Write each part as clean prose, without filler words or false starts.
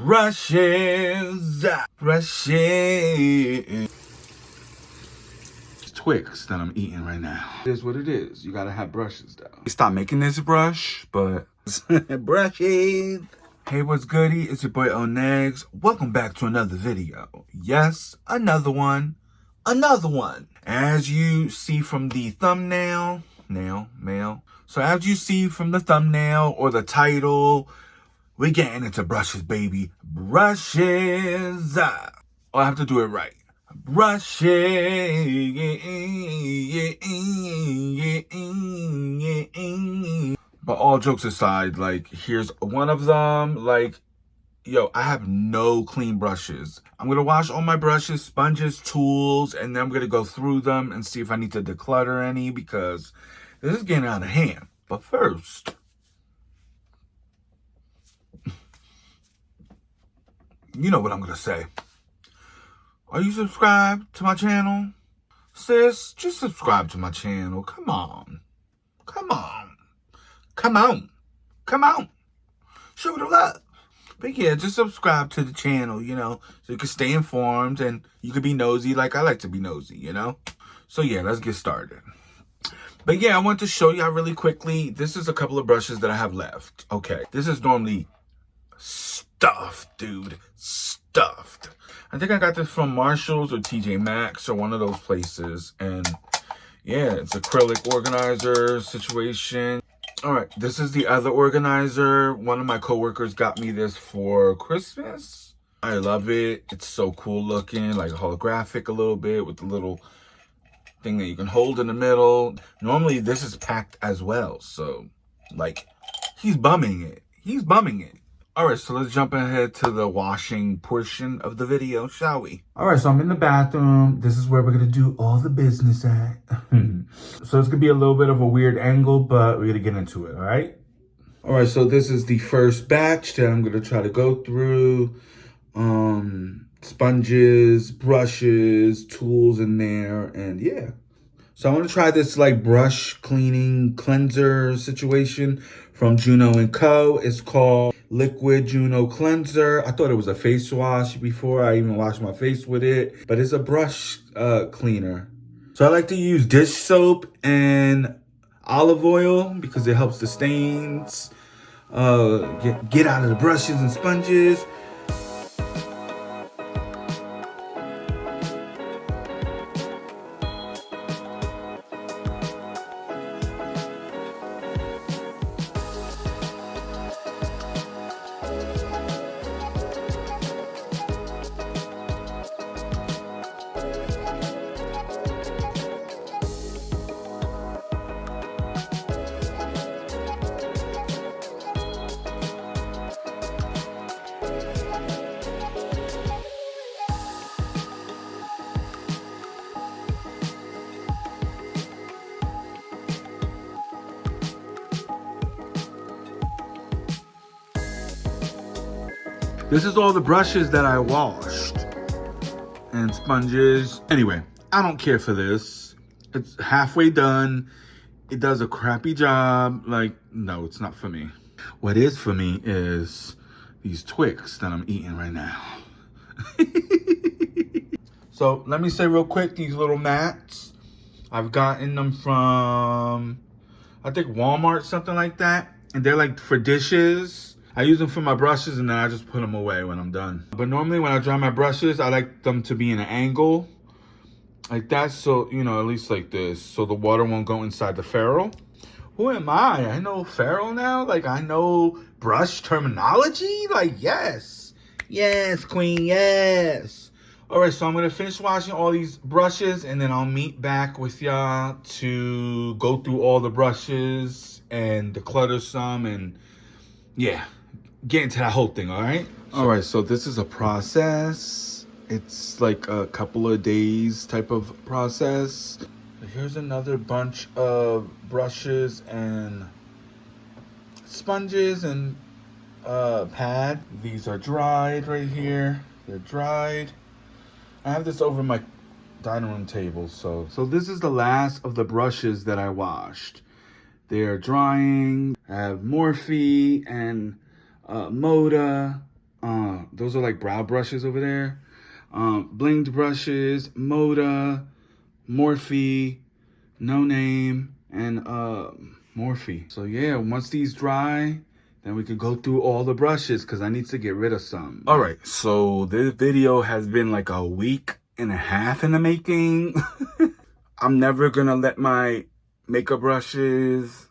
Brushes. Brushes. Twix that I'm eating right now. It is what it is. You gotta have brushes though. Stop making this brush, but brushes. Hey, what's goody? It's your boy Lnegz. Welcome back to another video. Yes, another one. Another one. As you see from the thumbnail, So as you see from the thumbnail or the title, we're getting into brushes, baby. Brushes. Oh, I have to do it right. Brushes. But all jokes aside, like, here's one of them. Like, yo, I have no clean brushes. I'm going to wash all my brushes, sponges, tools, and then I'm going to go through them and see if I need to declutter any because this is getting out of hand. But first, you know what I'm going to say. Are you subscribed to my channel? Sis, just subscribe to my channel. Come on. Come on. Come on. Come on. Show the love. But yeah, just subscribe to the channel, you know, so you can stay informed and you can be nosy like I like to be nosy, you know? So yeah, let's get started. But yeah, I want to show y'all really quickly. This is a couple of brushes that I have left. Okay, this is normally stuffed, dude. Stuffed. I think I got this from Marshall's or TJ Maxx or one of those places. And yeah, it's acrylic organizer situation. All right, this is the other organizer. One of my coworkers got me this for Christmas. I love it. It's so cool looking, like holographic a little bit with the little thing that you can hold in the middle. Normally, this is packed as well. So, like, he's bumming it. He's bumming it. All right, so let's jump ahead to the washing portion of the video, shall we? All right, so I'm in the bathroom. This is where we're going to do all the business at. So it's going to be a little bit of a weird angle, but we're going to get into it, all right? All right, so this is the first batch that I'm going to try to go through. Sponges, brushes, tools in there, and yeah. So I want to try this like brush cleaning cleanser situation from Juno & Co. It's called Liquid Juno Cleanser. I thought it was a face wash before I even washed my face with it, but it's a brush cleaner. So I like to use dish soap and olive oil because it helps the stains get out of the brushes and sponges. This is all the brushes that I washed and sponges. Anyway, I don't care for this. It's halfway done. It does a crappy job. Like, no, it's not for me. What is for me is these Twix that I'm eating right now. So let me say real quick, these little mats, I've gotten them from, I think Walmart, something like that. And they're like for dishes. I use them for my brushes and then I just put them away when I'm done. But normally when I dry my brushes, I like them to be in an angle like that. So, you know, at least like this. So the water won't go inside the ferrule. Who am I? I know ferrule now? Like, I know brush terminology? Like, yes. Yes, queen, yes. All right, so I'm going to finish washing all these brushes and then I'll meet back with y'all to go through all the brushes and declutter some and, yeah. Get into that whole thing, all right? All right, so this is a process. It's like a couple of days type of process. Here's another bunch of brushes and sponges and pad. These are dried right here. They're dried. I have this over my dining room table, so this is the last of the brushes that I washed. They're drying. I have Morphe and Moda Those are like brow brushes over there. Blinged Brushes, Moda, Morphe, No Name, and Morphe. So yeah, once these dry, then we could go through all the brushes because I need to get rid of some. All right, so this video has been like a week and a half in the making. I'm never gonna let my makeup brushes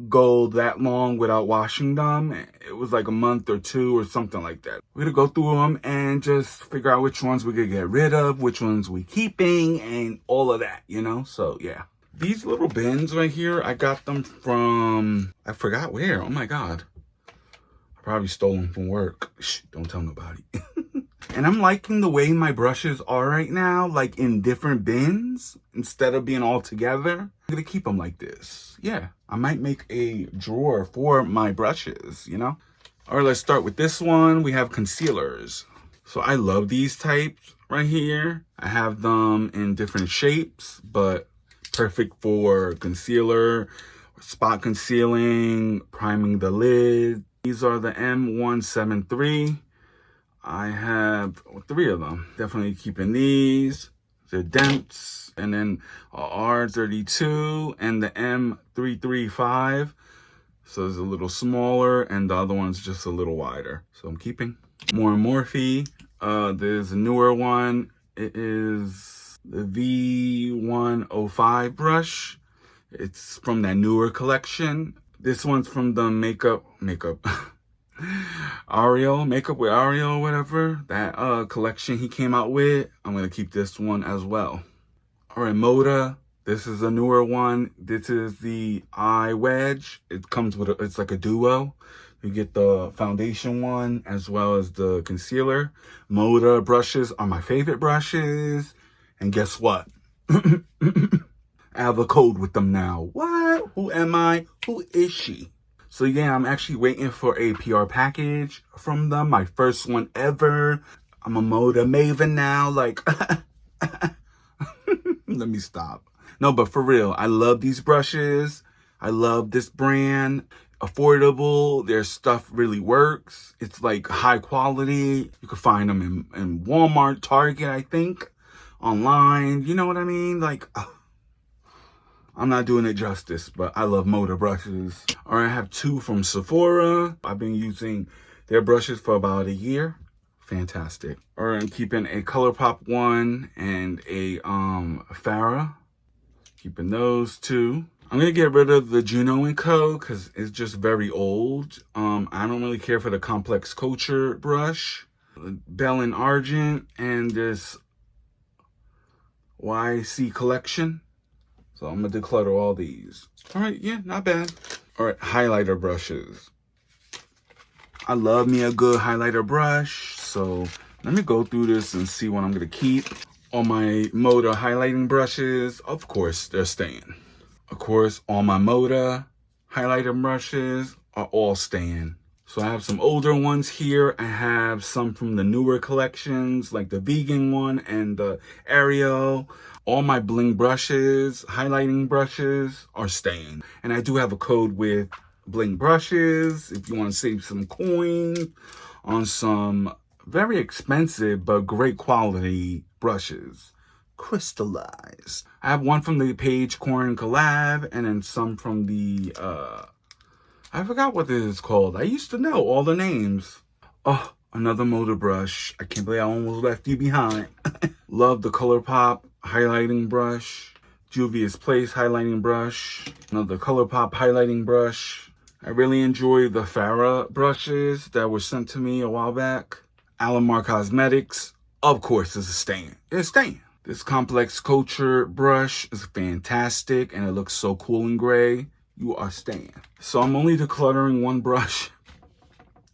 go that long without washing them. It was like a month or two or something like that. We're gonna go through them and just figure out which ones we could get rid of, which ones we keeping, and all of that, you know? So yeah. These little bins right here, I got them from, I forgot where. Oh my God. I probably stole them from work. Shh, don't tell nobody. And I'm liking the way my brushes are right now, like in different bins instead of being all together. I'm gonna keep them like this. Yeah, I might make a drawer for my brushes, you know? All right, let's start with this one. We have concealers. So I love these types right here. I have them in different shapes, but perfect for concealer, spot concealing, priming the lid. These are the M173. I have 3 of them. Definitely keeping these. The Dents, and then a R32 and the M335. So it's a little smaller, and the other one's just a little wider. So I'm keeping. More Morphe. There's a newer one. It is the V105 brush. It's from that newer collection. This one's from the makeup. Ariel, Makeup with Ariel, whatever, that collection he came out with. I'm gonna keep this one as well. All right, Moda, this is a newer one. This is the eye wedge. It comes with it's like a duo. You get the foundation one as well as the concealer. Moda brushes are my favorite brushes, and guess what? I have a code with them now. What? Who am I? Who is she? So yeah, I'm actually waiting for a PR package from them. My first one ever. I'm a Moda maven now. Like, let me stop. No, but for real, I love these brushes. I love this brand. Affordable. Their stuff really works. It's like high quality. You can find them in Walmart, Target, I think. Online. You know what I mean? Like, I'm not doing it justice, but I love Moda brushes. All right, I have 2 from Sephora. I've been using their brushes for about a year. Fantastic. All right, I'm keeping a ColourPop one and a Farrah. Keeping those 2. I'm gonna get rid of the Juno & Co. because it's just very old. I don't really care for the Complex Culture brush. Bell and Argent and this YC collection. So I'm gonna declutter all these. All right, yeah, not bad. All right, highlighter brushes. I love me a good highlighter brush. So let me go through this and see what I'm gonna keep. All my Moda highlighting brushes, of course, they're staying. Of course, all my Moda highlighter brushes are all staying. So I have some older ones here. I have some from the newer collections, like the vegan one and the Ariel. All my bling brushes, highlighting brushes are staying. And I do have a code with Bling Brushes if you want to save some coin on some very expensive but great quality brushes. Crystallized. I have one from the Page Corn collab and then some from the, I forgot what this is called. I used to know all the names. Oh, another Moda brush. I can't believe I almost left you behind. Love the ColourPop highlighting brush. Juvia's Place highlighting brush. Another ColourPop highlighting brush. I really enjoy the Farrah brushes that were sent to me a while back. Nomad Cosmetics, of course, is a stain. It's staying. This Complex Culture brush is fantastic and it looks so cool and gray. You are staying. So I'm only decluttering one brush.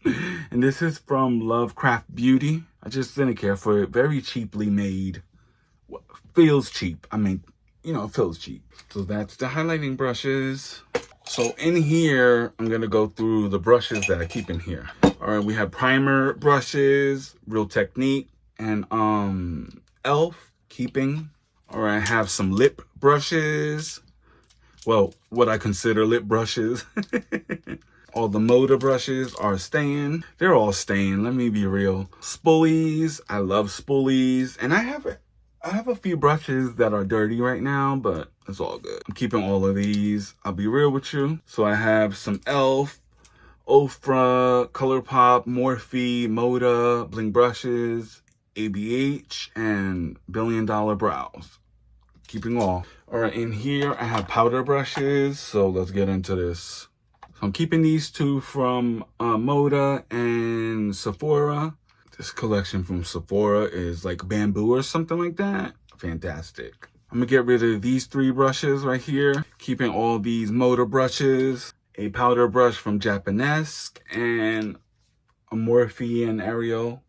And this is from Lovecraft Beauty. I just didn't care for it. Very cheaply made. Feels cheap. I mean, you know, it feels cheap. So that's the highlighting brushes. So in here, I'm going to go through the brushes that I keep in here. All right, we have primer brushes, Real Technique, and e.l.f. keeping. All right, I have some lip brushes. Well, what I consider lip brushes. All the Moda brushes are staying. They're all staying, let me be real. Spoolies, I love spoolies. And I have a few brushes that are dirty right now, but it's all good. I'm keeping all of these. I'll be real with you. So I have some e.l.f., Ofra, ColourPop, Morphe, Moda, Blinged Brushes, ABH, and $1 Billion Brows. Keeping all. All right, in here I have powder brushes, so let's get into this. So I'm keeping these two from Moda and Sephora. This collection from Sephora is like bamboo or something like that. Fantastic. I'm gonna get rid of these 3 brushes right here. Keeping all these Moda brushes. A powder brush from Japanese and a Morphe and Ariel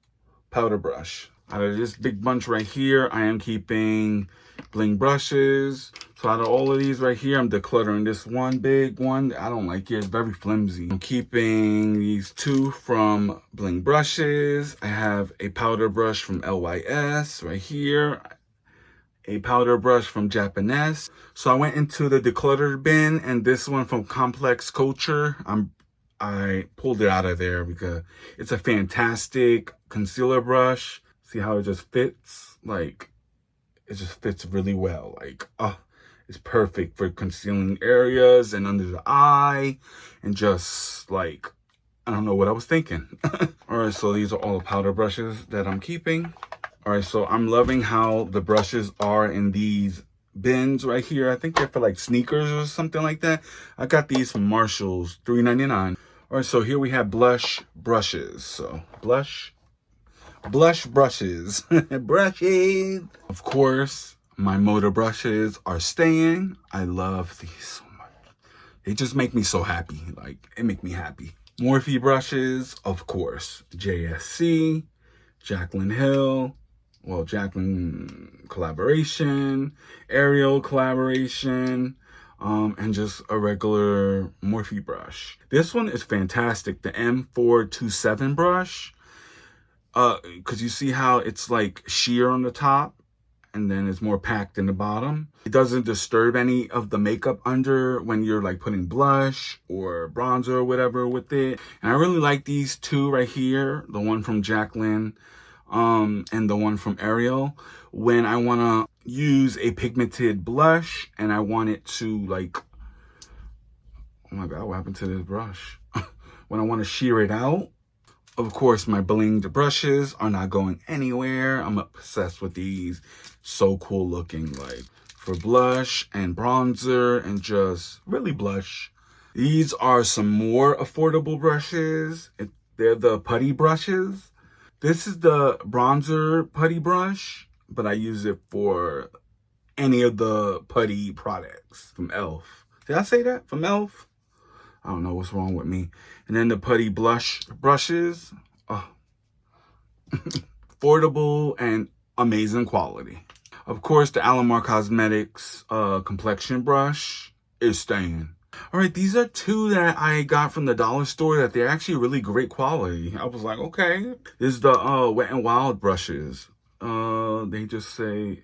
powder brush. Out of this big bunch right here, I am keeping Blinged Brushes. So out of all of these right here, I'm decluttering this one big one. I don't like it. It's very flimsy. I'm keeping these 2 from Blinged Brushes. I have a powder brush from LYS right here. A powder brush from Japanese. So I went into the declutter bin, and this one from Complex Culture, I pulled it out of there because it's a fantastic concealer brush. See how it just fits? Like, it just fits really well. Like, it's perfect for concealing areas and under the eye, and just like, I don't know what I was thinking. All right, so these are all the powder brushes that I'm keeping. All right, so I'm loving how the brushes are in these bins right here. I think they're for like sneakers or something like that. I got these from Marshall's, $3.99. All right, so here we have blush brushes. So blush brushes, brushes. Of course, my Moda brushes are staying. I love these so much. They just make me so happy. Like, it make me happy. Morphe brushes, of course. JSC, Jaclyn Hill. Well, Jaclyn collaboration, Ariel collaboration, and just a regular Morphe brush. This one is fantastic, the M427 brush, because you see how it's like sheer on the top, and then it's more packed in the bottom. It doesn't disturb any of the makeup under when you're like putting blush or bronzer or whatever with it. And I really like these 2 right here, the one from Jaclyn, and the one from Ariel, when I want to use a pigmented blush and I want it to like, oh my god, what happened to this brush? When I want to sheer it out. Of course, my Blinged brushes are not going anywhere. I'm obsessed with these. So cool looking, like for blush and bronzer and just really blush. These are some more affordable brushes. They're the putty brushes. This is the bronzer putty brush, but I use it for any of the putty products from e.l.f. Did I say that? From e.l.f.? I don't know what's wrong with me. And then the putty blush brushes. Affordable and amazing quality. Of course, the Nomad Cosmetics complexion brush is staying. All right, these are 2 that I got from the dollar store that they're actually really great quality. I was like, okay. This is the Wet n Wild brushes. They just say,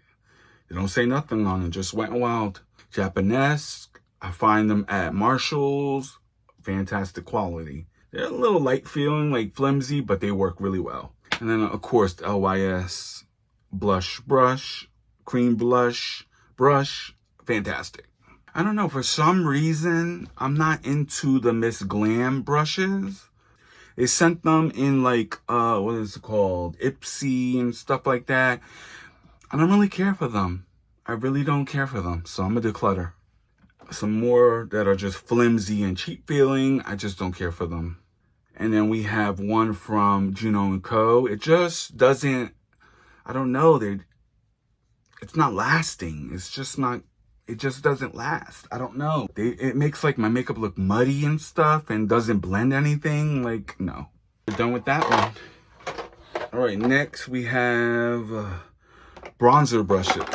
they don't say nothing on it, just Wet n Wild. Japanese, I find them at Marshall's. Fantastic quality. They're a little light feeling, like flimsy, but they work really well. And then, of course, the LYS blush brush, cream blush brush, fantastic. I don't know, for some reason, I'm not into the Miss Glam brushes. They sent them in like, what is it called? Ipsy and stuff like that. I don't really care for them. I really don't care for them, so I'm gonna declutter. Some more that are just flimsy and cheap feeling, I just don't care for them. And then we have one from Juno & Co. It just doesn't, I don't know, it's not lasting. It's just not, it just doesn't last. I don't know. It makes like my makeup look muddy and stuff and doesn't blend anything. Like, no. We're done with that one. All right, next we have bronzer brushes.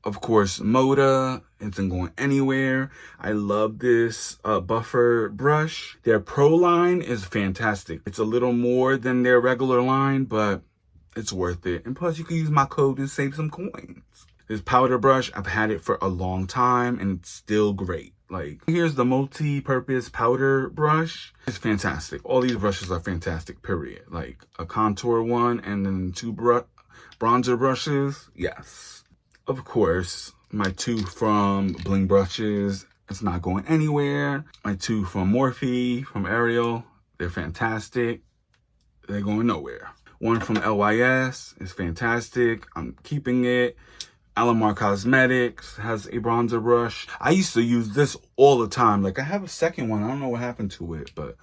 Of course, Moda isn't going anywhere. I love this buffer brush. Their Pro line is fantastic. It's a little more than their regular line, but it's worth it. And plus, you can use my code and save some coins. This powder brush, I've had it for a long time and it's still great. Like, here's the multi-purpose powder brush. It's fantastic. All these brushes are fantastic, period. Like a contour one and then two bronzer brushes. Yes. Of course, my two from Blinged Brushes. It's not going anywhere. My two from Morphe, from Ariel. They're fantastic. They're going nowhere. One from LYS is fantastic. I'm keeping it. Nomad Cosmetics has a bronzer brush. I used to use this all the time. Like, I have a second one. I don't know what happened to it, but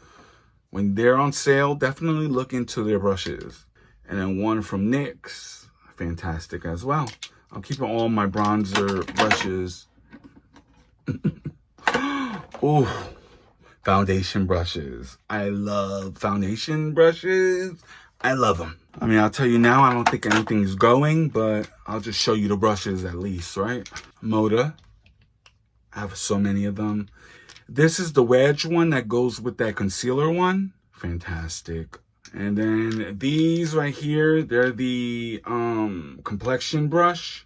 when they're on sale, definitely look into their brushes. And then one from NYX, fantastic as well. I'm keeping all my bronzer brushes. Ooh, foundation brushes. I love foundation brushes. I love them. I mean, I'll tell you now, I don't think anything's going, but I'll just show you the brushes at least, right? Moda. I have so many of them. This is the wedge one that goes with that concealer one. Fantastic. And then these right here, they're the complexion brush.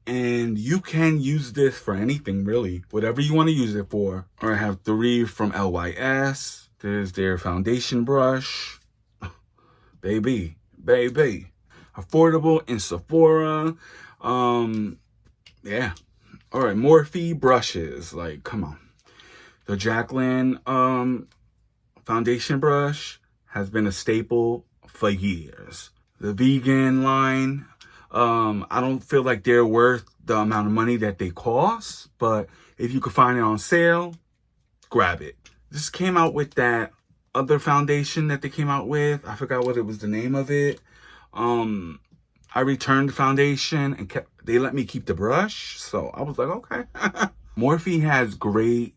And you can use this for anything, really. Whatever you want to use it for. Or I have 3 from LYS. There's their foundation brush. Baby. Affordable in Sephora. Yeah. All right, Morphe brushes. Like, come on. The Jacqueline foundation brush has been a staple for years. The vegan line, I don't feel like they're worth the amount of money that they cost, but if you could find it on sale, grab it. This came out with that other foundation that they came out with. I forgot what it was, the name of it. I returned the foundation and they let me keep the brush. So I was like, okay. Morphe has great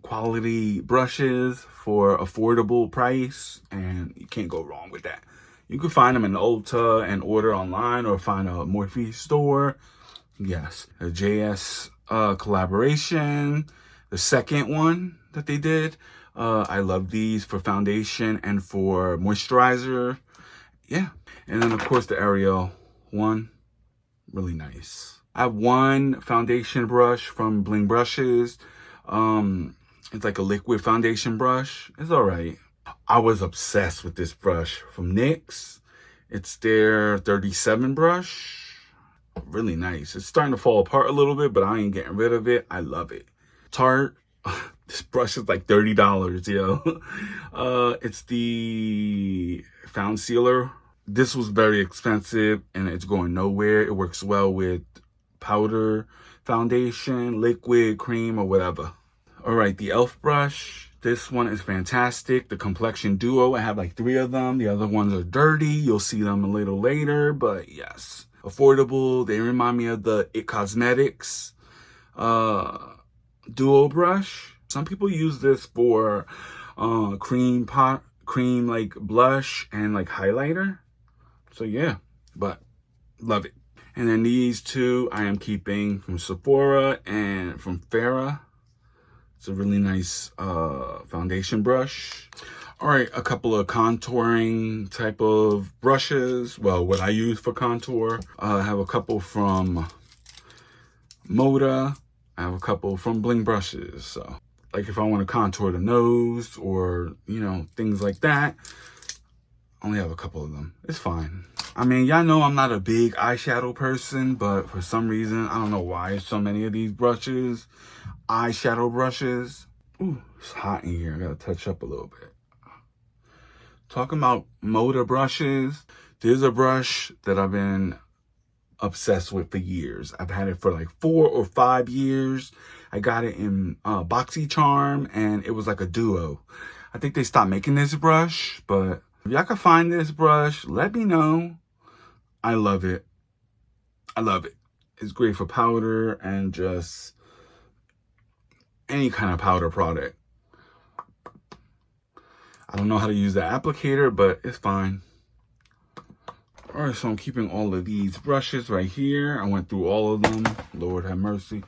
quality brushes for affordable price, and you can't go wrong with that. You can find them in Ulta and order online or find a Morphe store. Yes, a JS collaboration, the second one that they did. I love these for foundation and for moisturizer. Yeah. And then, of course, the Ariel one. Really nice. I have one foundation brush from Blinged Brushes. It's like a liquid foundation brush. It's all right. I was obsessed with this brush from NYX. It's their 37 brush. Really nice. It's starting to fall apart a little bit, but I ain't getting rid of it. I love it. Tarte. This brush is like $30, yo. It's the Found Sealer. This was very expensive and it's going nowhere. It works well with powder, foundation, liquid, cream, or whatever. All right, the e.l.f. brush. This one is fantastic. The Complexion Duo. I have like 3 of them. The other ones are dirty. You'll see them a little later, but yes. Affordable. They remind me of the LYS Cosmetics Duo brush. Some people use this for cream like blush and like highlighter. So yeah, but love it. And then these 2 I am keeping from Sephora and from Farrah. It's a really nice foundation brush. All right, a couple of contouring type of brushes. Well, what I use for contour. I have a couple from Moda. I have a couple from Blinged Brushes. So, like if I want to contour the nose or, you know, things like that, I only have a couple of them. It's fine. I mean, y'all know I'm not a big eyeshadow person, but for some reason, I don't know why so many of these brushes, eyeshadow brushes. Ooh, it's hot in here. I gotta touch up a little bit. Talking about Moda brushes, there's a brush that I've been obsessed with for years. I've had it for like 4 or 5 years. I got it in BoxyCharm, and it was like a duo. I think they stopped making this brush, but if y'all can find this brush, let me know. I love it. I love it. It's great for powder and just any kind of powder product. I don't know how to use the applicator, but it's fine. All right, so I'm keeping all of these brushes right here. I went through all of them. Lord have mercy.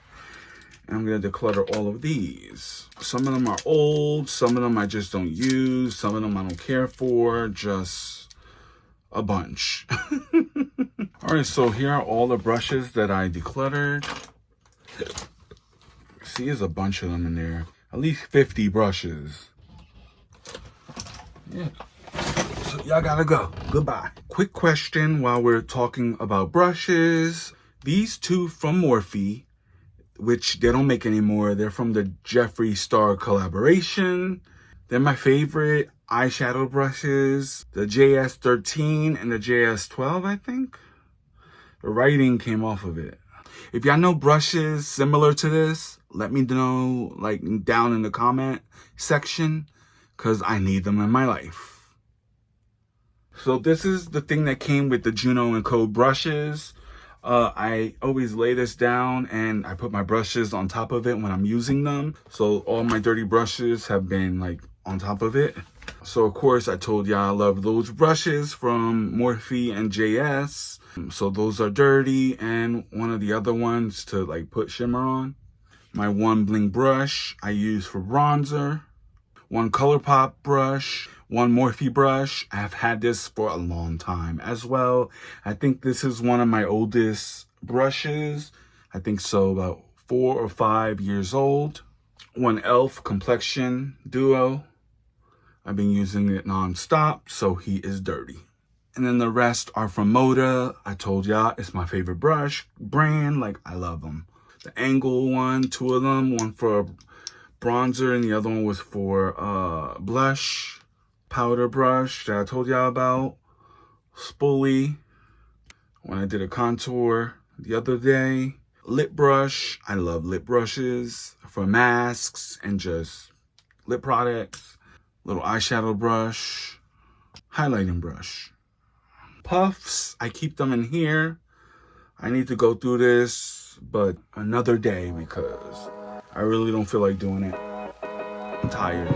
And I'm going to declutter all of these. Some of them are old. Some of them I just don't use. Some of them I don't care for. Just a bunch. All right, so here are all the brushes that I decluttered. Let's See, there's a bunch of them in there. At least 50 brushes. Yeah. So y'all gotta go. Goodbye. Quick question while we're talking about brushes. These two from Morphe, which they don't make anymore. They're from the Jeffree Star collaboration. They're my favorite eyeshadow brushes. The JS13 and the JS12, I think. The writing came off of it. If y'all know brushes similar to this, let me know like down in the comment section, because I need them in my life. So this is the thing that came with the Juno & Co brushes. I always lay this down and I put my brushes on top of it when I'm using them. So all my dirty brushes have been like on top of it. So of course I told y'all I love those brushes from Morphe and JS. So those are dirty, and one of the other ones to like put shimmer on. My one Blinged brush I use for bronzer. One ColourPop brush. One Morphe brush. I've had this for a long time as well. I think this is one of my oldest brushes. I think so, about 4 or 5 years old. One e.l.f. complexion duo. I've been using it non-stop, so he is dirty. And then the rest are from Moda. I told y'all it's my favorite brush brand. Like, I love them. The angle one, 2 of them. One for bronzer and the other one was for blush. Powder brush that I told y'all about. Spoolie. When I did a contour the other day. Lip brush. I love lip brushes for masks and just lip products. Little eyeshadow brush. Highlighting brush. Puffs, I keep them in here. I need to go through this, but another day because I really don't feel like doing it. I'm tired.